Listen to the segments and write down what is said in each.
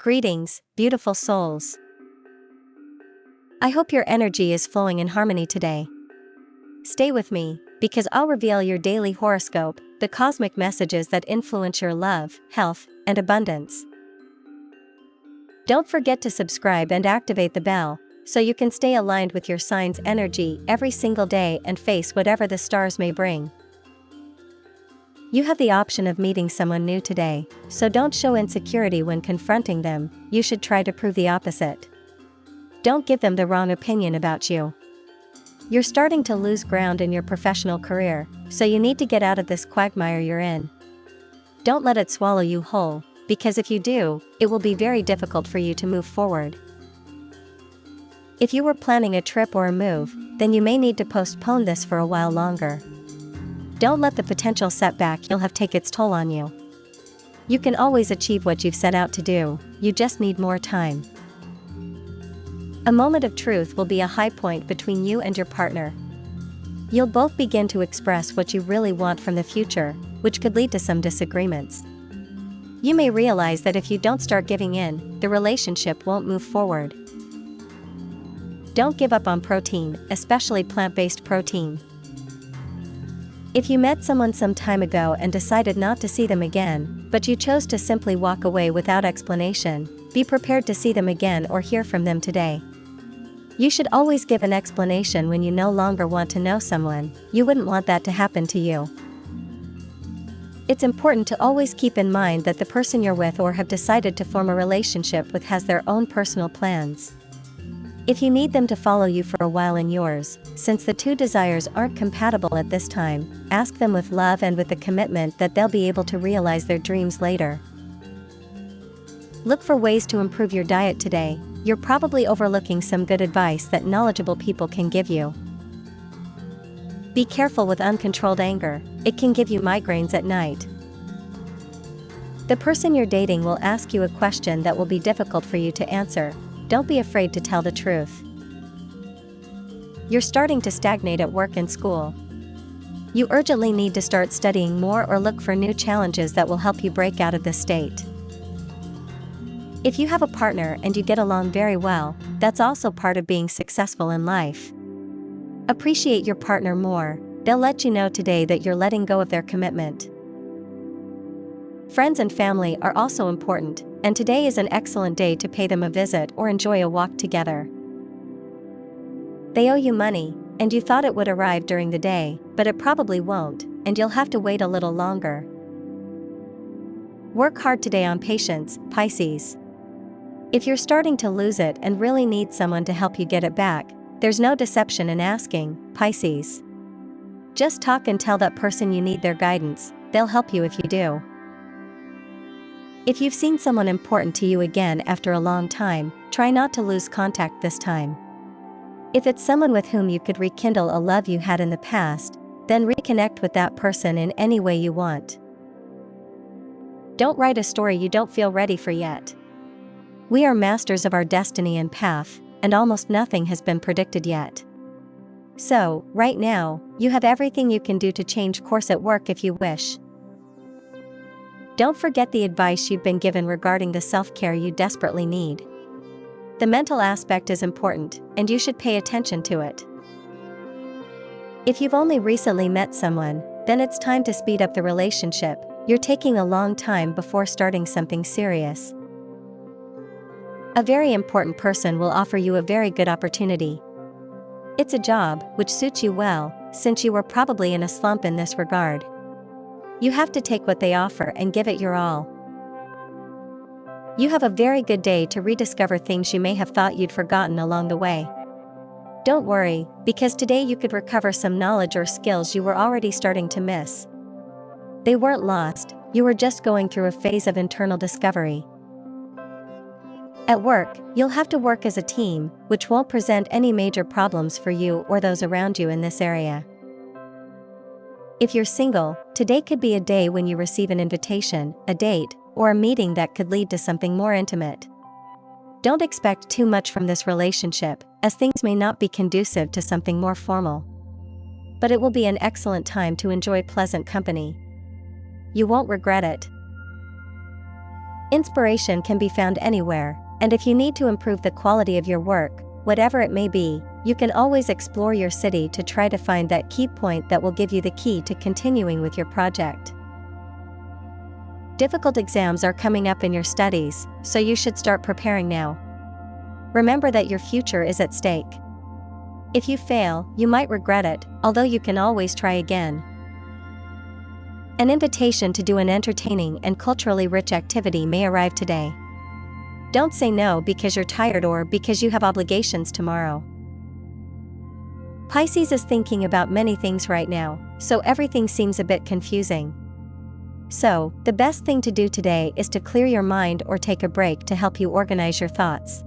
Greetings, beautiful souls. I hope your energy is flowing in harmony today. Stay with me, because I'll reveal your daily horoscope, the cosmic messages that influence your love, health, and abundance. Don't forget to subscribe and activate the bell, so you can stay aligned with your sign's energy every single day and face whatever the stars may bring. You have the option of meeting someone new today, so don't show insecurity when confronting them. You should try to prove the opposite. Don't give them the wrong opinion about you. You're starting to lose ground in your professional career, so you need to get out of this quagmire you're in. Don't let it swallow you whole, because if you do, it will be very difficult for you to move forward. If you were planning a trip or a move, then you may need to postpone this for a while longer. Don't let the potential setback you'll have take its toll on you. You can always achieve what you've set out to do, you just need more time. A moment of truth will be a high point between you and your partner. You'll both begin to express what you really want from the future, which could lead to some disagreements. You may realize that if you don't start giving in, the relationship won't move forward. Don't give up on protein, especially plant-based protein. If you met someone some time ago and decided not to see them again, but you chose to simply walk away without explanation, be prepared to see them again or hear from them today. You should always give an explanation when you no longer want to know someone. You wouldn't want that to happen to you. It's important to always keep in mind that the person you're with or have decided to form a relationship with has their own personal plans. If you need them to follow you for a while in yours, since the two desires aren't compatible at this time, ask them with love and with the commitment that they'll be able to realize their dreams later. Look for ways to improve your diet today. You're probably overlooking some good advice that knowledgeable people can give you. Be careful with uncontrolled anger, it can give you migraines at night. The person you're dating will ask you a question that will be difficult for you to answer. Don't be afraid to tell the truth. You're starting to stagnate at work and school. You urgently need to start studying more or look for new challenges that will help you break out of this state. If you have a partner and you get along very well, that's also part of being successful in life. Appreciate your partner more, they'll let you know today that you're letting go of their commitment. Friends and family are also important, and today is an excellent day to pay them a visit or enjoy a walk together. They owe you money, and you thought it would arrive during the day, but it probably won't, and you'll have to wait a little longer. Work hard today on patience, Pisces. If you're starting to lose it and really need someone to help you get it back, there's no deception in asking, Pisces. Just talk and tell that person you need their guidance, they'll help you if you do. If you've seen someone important to you again after a long time, try not to lose contact this time. If it's someone with whom you could rekindle a love you had in the past, then reconnect with that person in any way you want. Don't write a story you don't feel ready for yet. We are masters of our destiny and path, and almost nothing has been predicted yet. So, right now, you have everything you can do to change course at work if you wish. Don't forget the advice you've been given regarding the self-care you desperately need. The mental aspect is important, and you should pay attention to it. If you've only recently met someone, then it's time to speed up the relationship. You're taking a long time before starting something serious. A very important person will offer you a very good opportunity. It's a job which suits you well, since you were probably in a slump in this regard. You have to take what they offer and give it your all. You have a very good day to rediscover things you may have thought you'd forgotten along the way. Don't worry, because today you could recover some knowledge or skills you were already starting to miss. They weren't lost, you were just going through a phase of internal discovery. At work, you'll have to work as a team, which won't present any major problems for you or those around you in this area. If you're single, today could be a day when you receive an invitation, a date, or a meeting that could lead to something more intimate. Don't expect too much from this relationship, as things may not be conducive to something more formal. But it will be an excellent time to enjoy pleasant company. You won't regret it. Inspiration can be found anywhere, and if you need to improve the quality of your work, whatever it may be, you can always explore your city to try to find that key point that will give you the key to continuing with your project. Difficult exams are coming up in your studies, so you should start preparing now. Remember that your future is at stake. If you fail, you might regret it, although you can always try again. An invitation to do an entertaining and culturally rich activity may arrive today. Don't say no because you're tired or because you have obligations tomorrow. Pisces is thinking about many things right now, so everything seems a bit confusing. So, the best thing to do today is to clear your mind or take a break to help you organize your thoughts.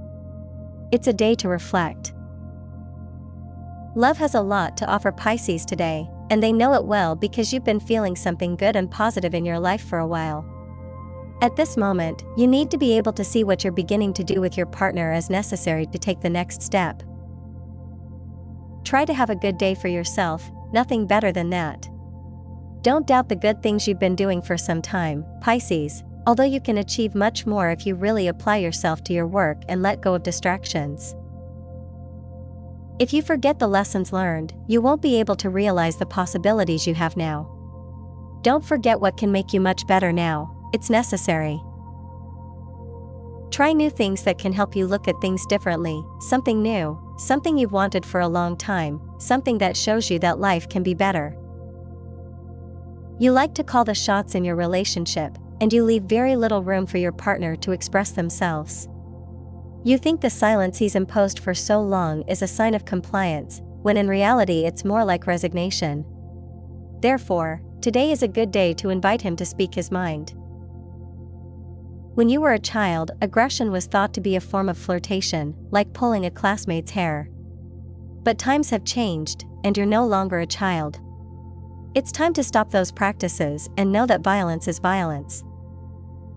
It's a day to reflect. Love has a lot to offer Pisces today, and they know it well because you've been feeling something good and positive in your life for a while. At this moment, you need to be able to see what you're beginning to do with your partner as necessary to take the next step. Try to have a good day for yourself, nothing better than that. Don't doubt the good things you've been doing for some time, Pisces, although you can achieve much more if you really apply yourself to your work and let go of distractions. If you forget the lessons learned, you won't be able to realize the possibilities you have now. Don't forget what can make you much better now, it's necessary. Try new things that can help you look at things differently, something new, something you've wanted for a long time, something that shows you that life can be better. You like to call the shots in your relationship, and you leave very little room for your partner to express themselves. You think the silence he's imposed for so long is a sign of compliance, when in reality it's more like resignation. Therefore, today is a good day to invite him to speak his mind. When you were a child, aggression was thought to be a form of flirtation, like pulling a classmate's hair. But times have changed, and you're no longer a child. It's time to stop those practices and know that violence is violence.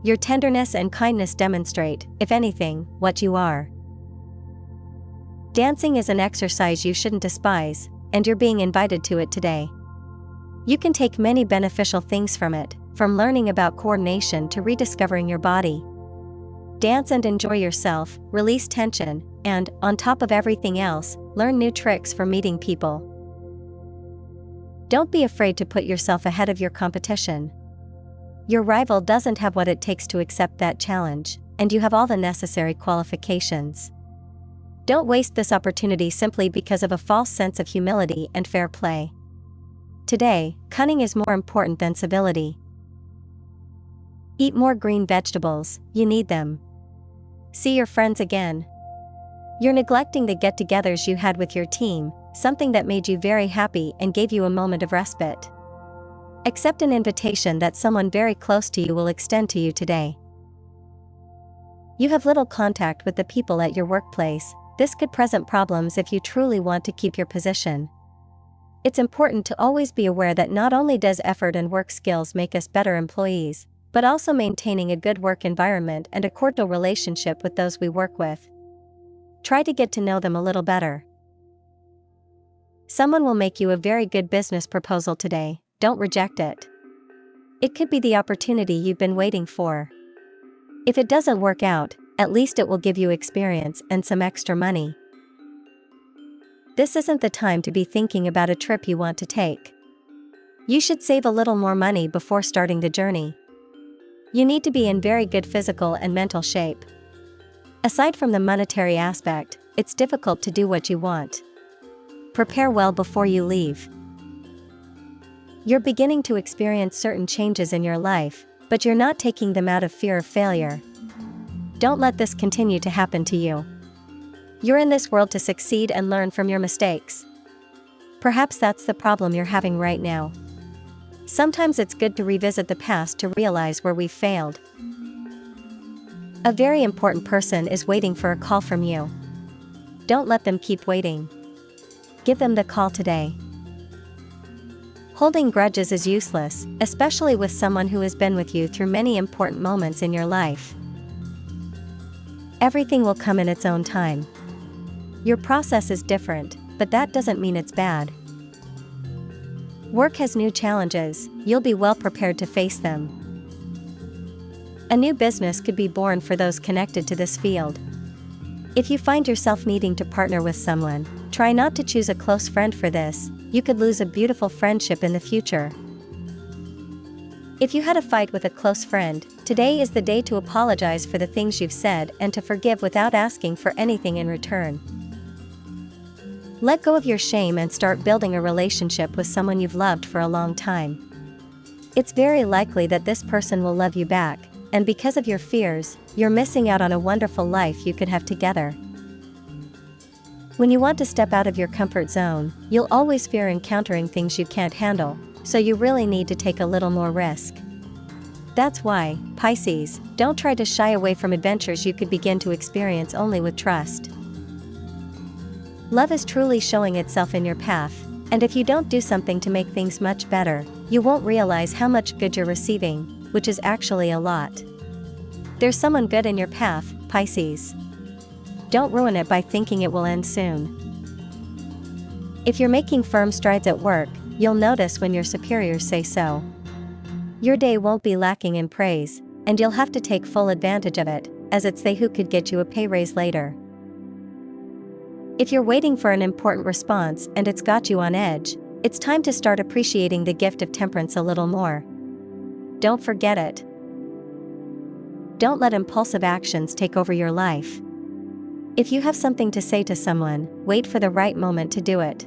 Your tenderness and kindness demonstrate, if anything, what you are. Dancing is an exercise you shouldn't despise, and you're being invited to it today. You can take many beneficial things from it, from learning about coordination to rediscovering your body. Dance and enjoy yourself, release tension, and, on top of everything else, learn new tricks for meeting people. Don't be afraid to put yourself ahead of your competition. Your rival doesn't have what it takes to accept that challenge, and you have all the necessary qualifications. Don't waste this opportunity simply because of a false sense of humility and fair play. Today, cunning is more important than civility. Eat more green vegetables, you need them. See your friends again. You're neglecting the get-togethers you had with your team, something that made you very happy and gave you a moment of respite. Accept an invitation that someone very close to you will extend to you today. You have little contact with the people at your workplace. This could present problems if you truly want to keep your position. It's important to always be aware that not only does effort and work skills make us better employees, but also maintaining a good work environment and a cordial relationship with those we work with. Try to get to know them a little better. Someone will make you a very good business proposal today, don't reject it. It could be the opportunity you've been waiting for. If it doesn't work out, at least it will give you experience and some extra money. This isn't the time to be thinking about a trip you want to take. You should save a little more money before starting the journey. You need to be in very good physical and mental shape. Aside from the monetary aspect, it's difficult to do what you want. Prepare well before you leave. You're beginning to experience certain changes in your life, but you're not taking them out of fear of failure. Don't let this continue to happen to you. You're in this world to succeed and learn from your mistakes. Perhaps that's the problem you're having right now. Sometimes it's good to revisit the past to realize where we've failed. A very important person is waiting for a call from you. Don't let them keep waiting. Give them the call today. Holding grudges is useless, especially with someone who has been with you through many important moments in your life. Everything will come in its own time. Your process is different, but that doesn't mean it's bad. Work has new challenges, you'll be well prepared to face them. A new business could be born for those connected to this field. If you find yourself needing to partner with someone, try not to choose a close friend for this. You could lose a beautiful friendship in the future. If you had a fight with a close friend, today is the day to apologize for the things you've said and to forgive without asking for anything in return. Let go of your shame and start building a relationship with someone you've loved for a long time. It's very likely that this person will love you back, and because of your fears, you're missing out on a wonderful life you could have together. When you want to step out of your comfort zone, you'll always fear encountering things you can't handle, so you really need to take a little more risk. That's why, Pisces, don't try to shy away from adventures you could begin to experience only with trust. Love is truly showing itself in your path, and if you don't do something to make things much better, you won't realize how much good you're receiving, which is actually a lot. There's someone good in your path, Pisces. Don't ruin it by thinking it will end soon. If you're making firm strides at work, you'll notice when your superiors say so. Your day won't be lacking in praise, and you'll have to take full advantage of it, as it's they who could get you a pay raise later. If you're waiting for an important response and it's got you on edge, it's time to start appreciating the gift of temperance a little more. Don't forget it. Don't let impulsive actions take over your life. If you have something to say to someone, wait for the right moment to do it.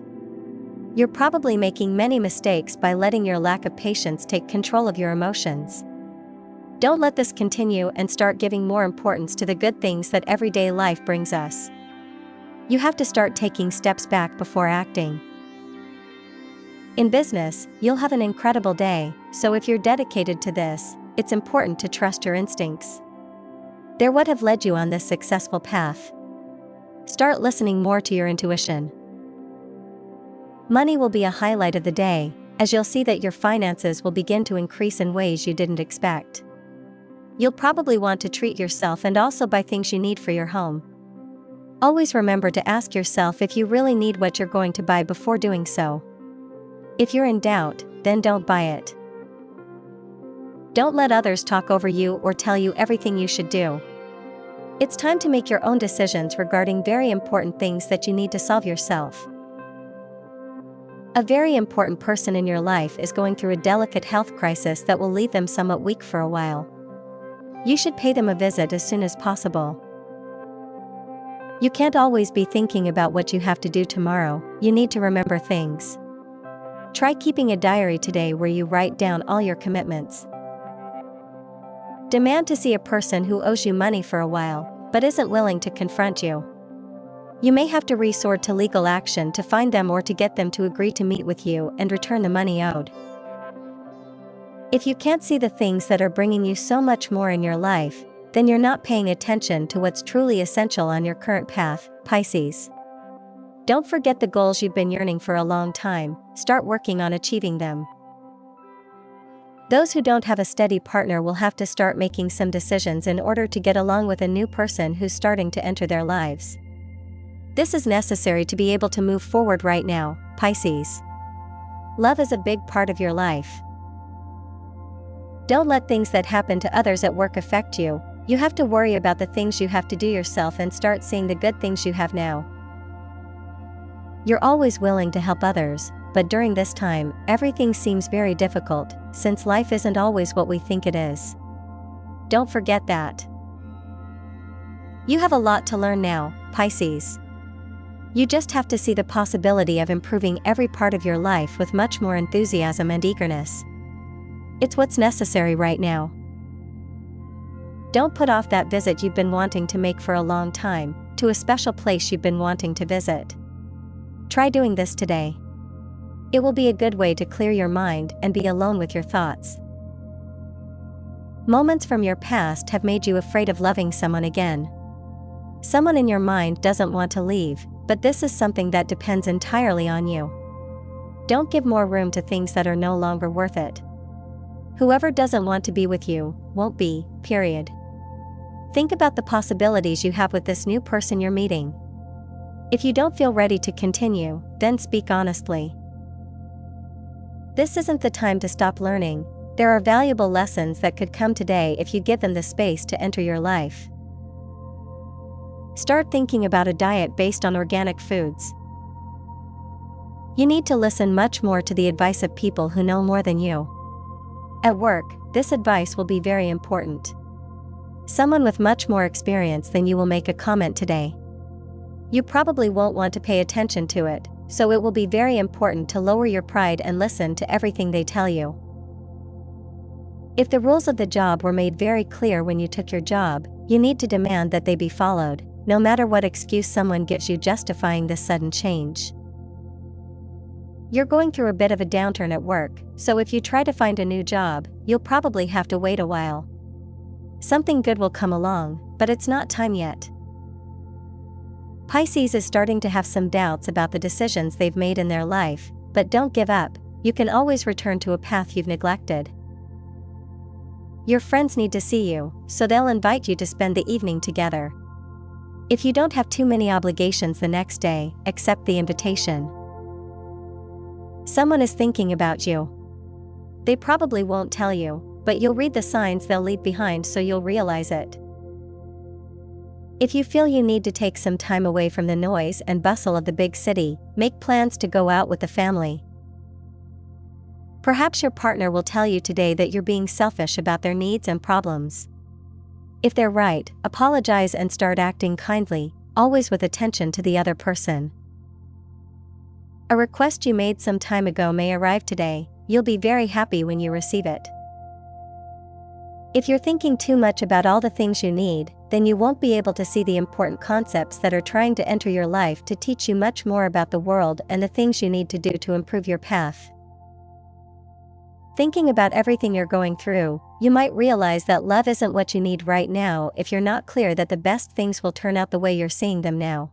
You're probably making many mistakes by letting your lack of patience take control of your emotions. Don't let this continue and start giving more importance to the good things that everyday life brings us. You have to start taking steps back before acting. In business, you'll have an incredible day, so if you're dedicated to this, it's important to trust your instincts. They're what have led you on this successful path. Start listening more to your intuition. Money will be a highlight of the day, as you'll see that your finances will begin to increase in ways you didn't expect. You'll probably want to treat yourself and also buy things you need for your home. Always remember to ask yourself if you really need what you're going to buy before doing so. If you're in doubt, then don't buy it. Don't let others talk over you or tell you everything you should do. It's time to make your own decisions regarding very important things that you need to solve yourself. A very important person in your life is going through a delicate health crisis that will leave them somewhat weak for a while. You should pay them a visit as soon as possible. You can't always be thinking about what you have to do tomorrow, you need to remember things. Try keeping a diary today where you write down all your commitments. Demand to see a person who owes you money for a while, but isn't willing to confront you. You may have to resort to legal action to find them or to get them to agree to meet with you and return the money owed. If you can't see the things that are bringing you so much more in your life, then you're not paying attention to what's truly essential on your current path, Pisces. Don't forget the goals you've been yearning for a long time, start working on achieving them. Those who don't have a steady partner will have to start making some decisions in order to get along with a new person who's starting to enter their lives. This is necessary to be able to move forward right now, Pisces. Love is a big part of your life. Don't let things that happen to others at work affect you. You have to worry about the things you have to do yourself and start seeing the good things you have now. You're always willing to help others, but during this time, everything seems very difficult, since life isn't always what we think it is. Don't forget that. You have a lot to learn now, Pisces. You just have to see the possibility of improving every part of your life with much more enthusiasm and eagerness. It's what's necessary right now. Don't put off that visit you've been wanting to make for a long time, to a special place you've been wanting to visit. Try doing this today. It will be a good way to clear your mind and be alone with your thoughts. Moments from your past have made you afraid of loving someone again. Someone in your mind doesn't want to leave, but this is something that depends entirely on you. Don't give more room to things that are no longer worth it. Whoever doesn't want to be with you, won't be, period. Think about the possibilities you have with this new person you're meeting. If you don't feel ready to continue, then speak honestly. This isn't the time to stop learning, There are valuable lessons that could come today if you give them the space to enter your life. Start thinking about a diet based on organic foods. You need to listen much more to the advice of people who know more than you. At work, this advice will be very important. Someone with much more experience than you will make a comment today. You probably won't want to pay attention to it, so it will be very important to lower your pride and listen to everything they tell you. If the rules of the job were made very clear when you took your job, you need to demand that they be followed, no matter what excuse someone gives you justifying this sudden change. You're going through a bit of a downturn at work, so if you try to find a new job, you'll probably have to wait a while. Something good will come along, but it's not time yet. Pisces is starting to have some doubts about the decisions they've made in their life, but don't give up, you can always return to a path you've neglected. Your friends need to see you, so they'll invite you to spend the evening together. If you don't have too many obligations the next day, accept the invitation. Someone is thinking about you. They probably won't tell you, but you'll read the signs they'll leave behind so you'll realize it. If you feel you need to take some time away from the noise and bustle of the big city, make plans to go out with the family. Perhaps your partner will tell you today that you're being selfish about their needs and problems. If they're right, apologize and start acting kindly, always with attention to the other person. A request you made some time ago may arrive today, you'll be very happy when you receive it. If you're thinking too much about all the things you need, then you won't be able to see the important concepts that are trying to enter your life to teach you much more about the world and the things you need to do to improve your path. Thinking about everything you're going through, you might realize that love isn't what you need right now if you're not clear that the best things will turn out the way you're seeing them now.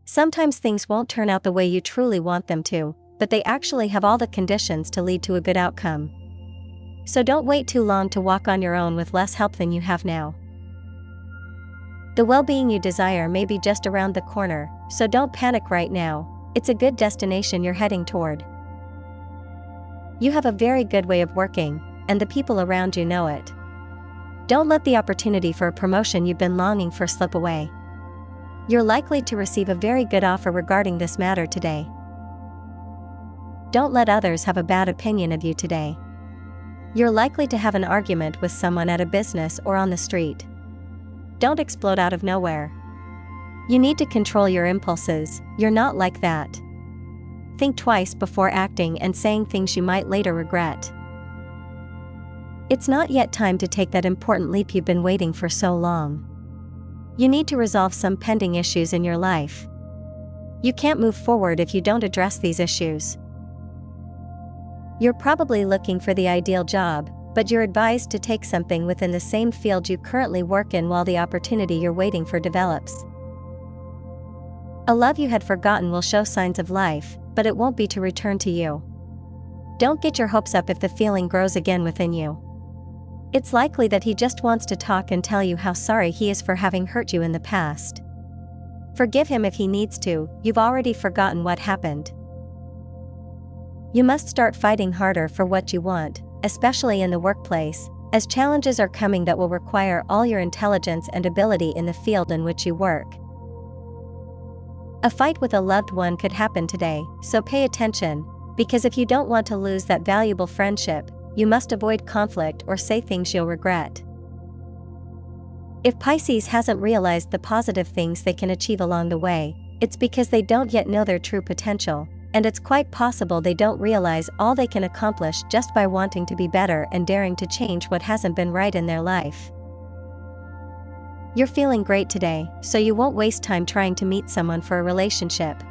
Sometimes things won't turn out the way you truly want them to, but they actually have all the conditions to lead to a good outcome. So don't wait too long to walk on your own with less help than you have now. The well-being you desire may be just around the corner, so don't panic right now, it's a good destination you're heading toward. You have a very good way of working, and the people around you know it. Don't let the opportunity for a promotion you've been longing for slip away. You're likely to receive a very good offer regarding this matter today. Don't let others have a bad opinion of you today. You're likely to have an argument with someone at a business or on the street. Don't explode out of nowhere. You need to control your impulses, you're not like that. Think twice before acting and saying things you might later regret. It's not yet time to take that important leap you've been waiting for so long. You need to resolve some pending issues in your life. You can't move forward if you don't address these issues. You're probably looking for the ideal job, but you're advised to take something within the same field you currently work in while the opportunity you're waiting for develops. A love you had forgotten will show signs of life, but it won't be to return to you. Don't get your hopes up if the feeling grows again within you. It's likely that he just wants to talk and tell you how sorry he is for having hurt you in the past. Forgive him if he needs to, you've already forgotten what happened. You must start fighting harder for what you want, especially in the workplace, as challenges are coming that will require all your intelligence and ability in the field in which you work. A fight with a loved one could happen today, so pay attention, because if you don't want to lose that valuable friendship, you must avoid conflict or say things you'll regret. If Pisces hasn't realized the positive things they can achieve along the way, it's because they don't yet know their true potential, and it's quite possible they don't realize all they can accomplish just by wanting to be better and daring to change what hasn't been right in their life. You're feeling great today, so you won't waste time trying to meet someone for a relationship.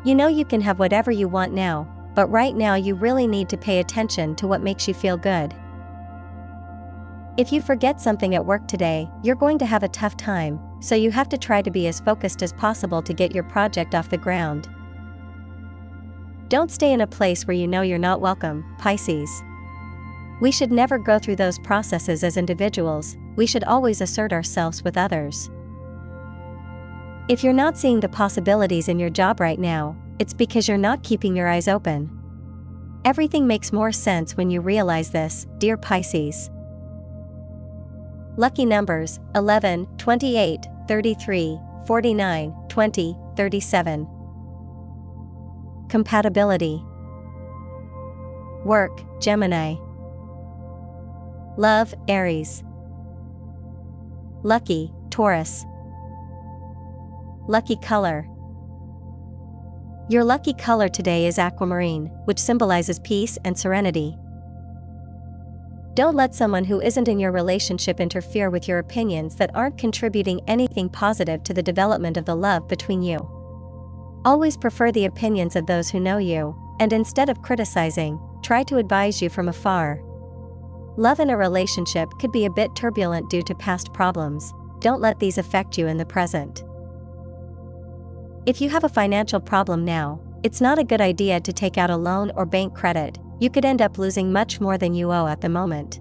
You know you can have whatever you want now, but right now you really need to pay attention to what makes you feel good. If you forget something at work today, you're going to have a tough time, so you have to try to be as focused as possible to get your project off the ground. Don't stay in a place where you know you're not welcome, Pisces. We should never go through those processes as individuals, we should always assert ourselves with others. If you're not seeing the possibilities in your job right now, it's because you're not keeping your eyes open. Everything makes more sense when you realize this, dear Pisces. Lucky numbers 11, 28, 33, 49, 20, 37. Compatibility. Work, Gemini. Love, Aries. Lucky, Taurus. Lucky color. Your lucky color today is aquamarine, which symbolizes peace and serenity. Don't let someone who isn't in your relationship interfere with your opinions that aren't contributing anything positive to the development of the love between you. Always prefer the opinions of those who know you, and instead of criticizing, try to advise you from afar. Love in a relationship could be a bit turbulent due to past problems. Don't let these affect you in the present. If you have a financial problem now, it's not a good idea to take out a loan or bank credit. You could end up losing much more than you owe at the moment.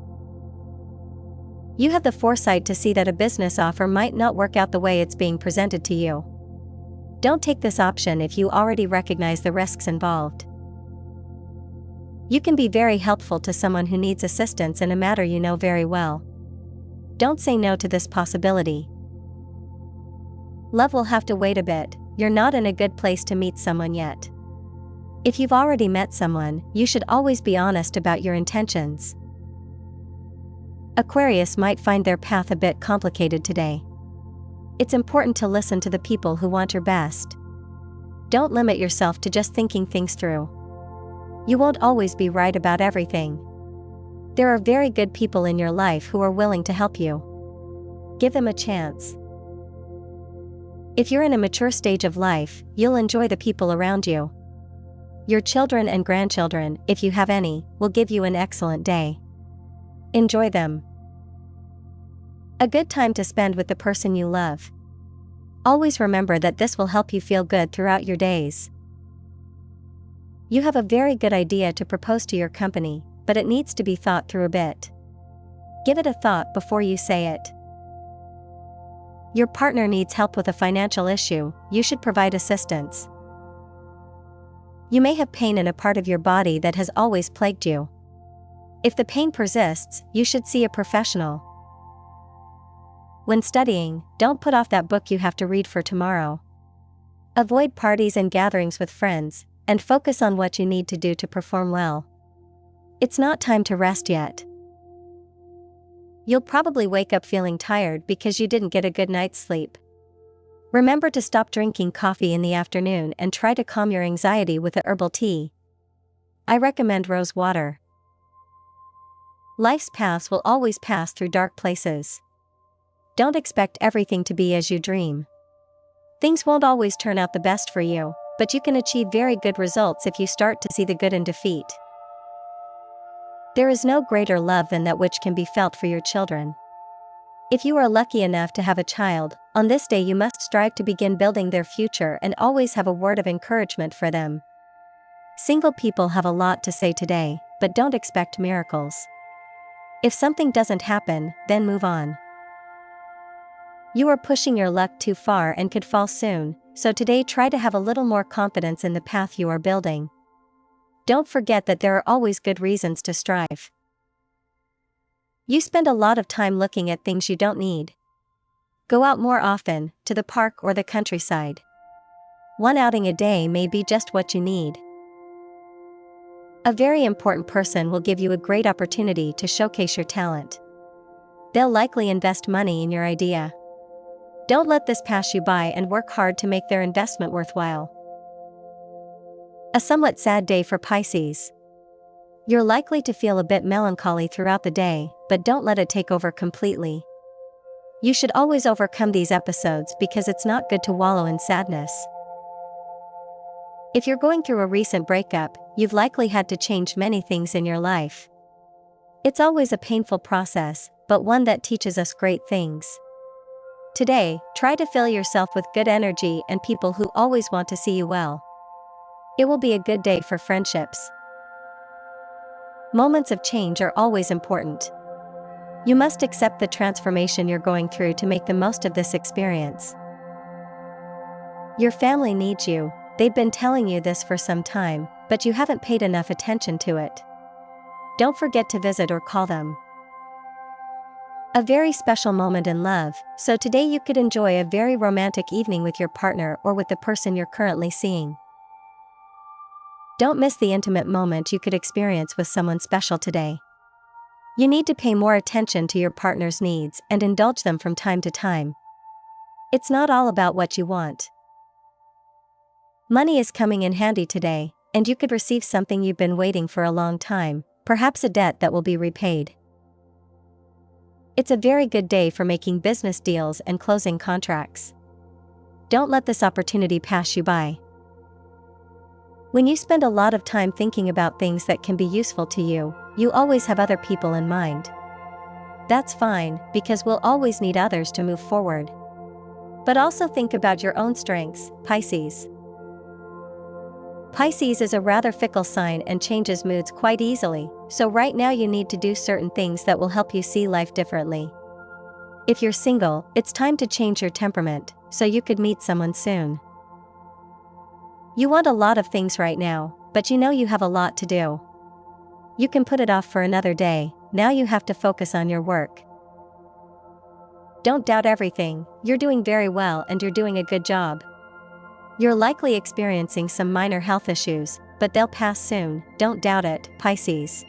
You have the foresight to see that a business offer might not work out the way it's being presented to you. Don't take this option if you already recognize the risks involved. You can be very helpful to someone who needs assistance in a matter you know very well. Don't say no to this possibility. Love will have to wait a bit. You're not in a good place to meet someone yet. If you've already met someone, you should always be honest about your intentions. Aquarius might find their path a bit complicated today. It's important to listen to the people who want your best. Don't limit yourself to just thinking things through. You won't always be right about everything. There are very good people in your life who are willing to help you. Give them a chance. If you're in a mature stage of life, you'll enjoy the people around you. Your children and grandchildren, if you have any, will give you an excellent day. Enjoy them. A good time to spend with the person you love. Always remember that this will help you feel good throughout your days. You have a very good idea to propose to your company, but it needs to be thought through a bit. Give it a thought before you say it. Your partner needs help with a financial issue. You should provide assistance. You may have pain in a part of your body that has always plagued you. If the pain persists, you should see a professional. When studying, don't put off that book you have to read for tomorrow. Avoid parties and gatherings with friends, and focus on what you need to do to perform well. It's not time to rest yet. You'll probably wake up feeling tired because you didn't get a good night's sleep. Remember to stop drinking coffee in the afternoon and try to calm your anxiety with a herbal tea. I recommend rose water. Life's paths will always pass through dark places. Don't expect everything to be as you dream. Things won't always turn out the best for you, but you can achieve very good results if you start to see the good in defeat. There is no greater love than that which can be felt for your children. If you are lucky enough to have a child, on this day you must strive to begin building their future and always have a word of encouragement for them. Single people have a lot to say today, but don't expect miracles. If something doesn't happen, then move on. You are pushing your luck too far and could fall soon, so today try to have a little more confidence in the path you are building. Don't forget that there are always good reasons to strive. You spend a lot of time looking at things you don't need. Go out more often, to the park or the countryside. One outing a day may be just what you need. A very important person will give you a great opportunity to showcase your talent. They'll likely invest money in your idea. Don't let this pass you by and work hard to make their investment worthwhile. A somewhat sad day for Pisces. You're likely to feel a bit melancholy throughout the day, but don't let it take over completely. You should always overcome these episodes because it's not good to wallow in sadness. If you're going through a recent breakup, you've likely had to change many things in your life. It's always a painful process, but one that teaches us great things. Today, try to fill yourself with good energy and people who always want to see you well. It will be a good day for friendships. Moments of change are always important. You must accept the transformation you're going through to make the most of this experience. Your family needs you, They've been telling you this for some time, but you haven't paid enough attention to it. Don't forget to visit or call them. A very special moment in love, so today you could enjoy a very romantic evening with your partner or with the person you're currently seeing. Don't miss the intimate moment you could experience with someone special today. You need to pay more attention to your partner's needs and indulge them from time to time. It's not all about what you want. Money is coming in handy today, and you could receive something you've been waiting for a long time, perhaps a debt that will be repaid. It's a very good day for making business deals and closing contracts. Don't let this opportunity pass you by. When you spend a lot of time thinking about things that can be useful to you, you always have other people in mind. That's fine, because we'll always need others to move forward. But also think about your own strengths, Pisces. Pisces is a rather fickle sign and changes moods quite easily, so right now you need to do certain things that will help you see life differently. If you're single, it's time to change your temperament, so you could meet someone soon. You want a lot of things right now, but you know you have a lot to do. You can put it off for another day, now you have to focus on your work. Don't doubt everything, you're doing very well and you're doing a good job. You're likely experiencing some minor health issues, but they'll pass soon, don't doubt it, Pisces.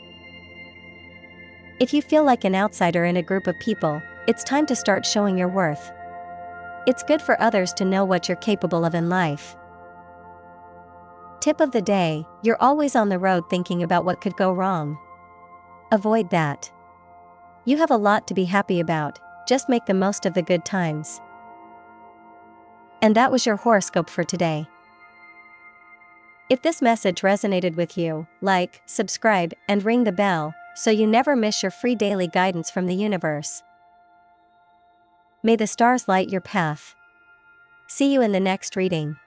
If you feel like an outsider in a group of people, it's time to start showing your worth. It's good for others to know what you're capable of in life. Tip of the day, you're always on the road thinking about what could go wrong. Avoid that. You have a lot to be happy about, just make the most of the good times. And that was your horoscope for today. If this message resonated with you, like, subscribe, and ring the bell, so you never miss your free daily guidance from the universe. May the stars light your path. See you in the next reading.